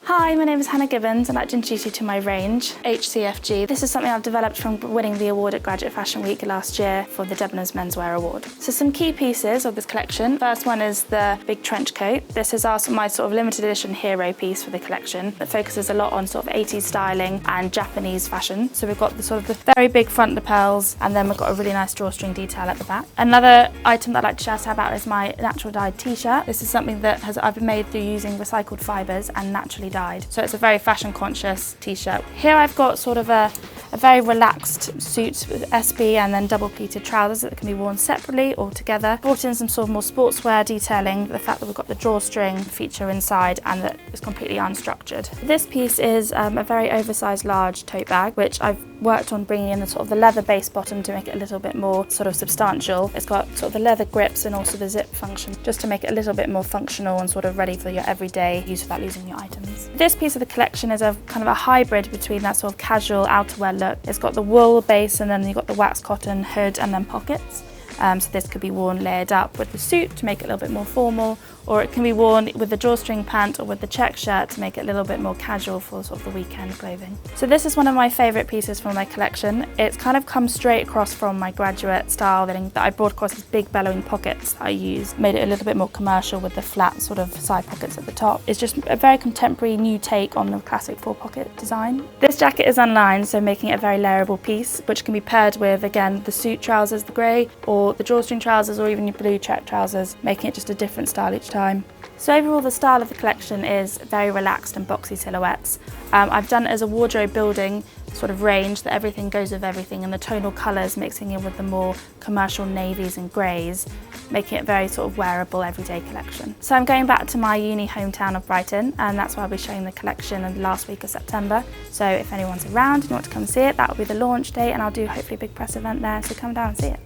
Hi, my name is Hannah Gibbins and I'd like to introduce you to my range, HCFG. This is something I've developed from winning the award at Graduate Fashion Week last year for the Debenhams Menswear Award. So some key pieces of this collection. First one is the big trench coat. This is my sort of limited edition hero piece for the collection that focuses a lot on sort of 80s styling and Japanese fashion. So we've got the very big front lapels and then we've got a really nice drawstring detail at the back. Another item that I'd like to shout about is my natural dyed t-shirt. This is something that I've been made through using recycled fibres and naturally dyed. So it's a very fashion conscious t-shirt. Here I've got sort of a very relaxed suit with SB and then double pleated trousers that can be worn separately or together. Brought in some sort of more sportswear detailing, the fact that we've got the drawstring feature inside and that it's completely unstructured. This piece is a very oversized large tote bag, which I've worked on bringing in the leather base bottom to make it a little bit more sort of substantial. It's got sort of the leather grips and also the zip function just to make it a little bit more functional and sort of ready for your everyday use without losing your items. This piece of the collection is a kind of a hybrid between that sort of casual outerwear look. It's got the wool base and then you've got the waxed cotton hood and then pockets. So this could be worn layered up with the suit to make it a little bit more formal, or it can be worn with the drawstring pant or with the check shirt to make it a little bit more casual for sort of the weekend clothing. So this is one of my favourite pieces from my collection. It's kind of come straight across from my graduate style that I brought across these big bellowing pockets that I used, made it a little bit more commercial with the flat sort of side pockets at the top. It's just a very contemporary new take on the classic 4-pocket design. This jacket is unlined, so making it a very layerable piece, which can be paired with, again, the suit trousers, the grey, or the drawstring trousers, or even your blue check trousers, making it just a different style each time. So overall the style of the collection is very relaxed and boxy silhouettes. I've done it as a wardrobe building sort of range that everything goes with everything, and the tonal colours mixing in with the more commercial navies and greys, making it very sort of wearable everyday collection. So I'm going back to my uni hometown of Brighton, and that's where I'll be showing the collection in the last week of September. So if anyone's around and you want to come see it, that will be the launch date, and I'll do hopefully a big press event there, so come down and see it.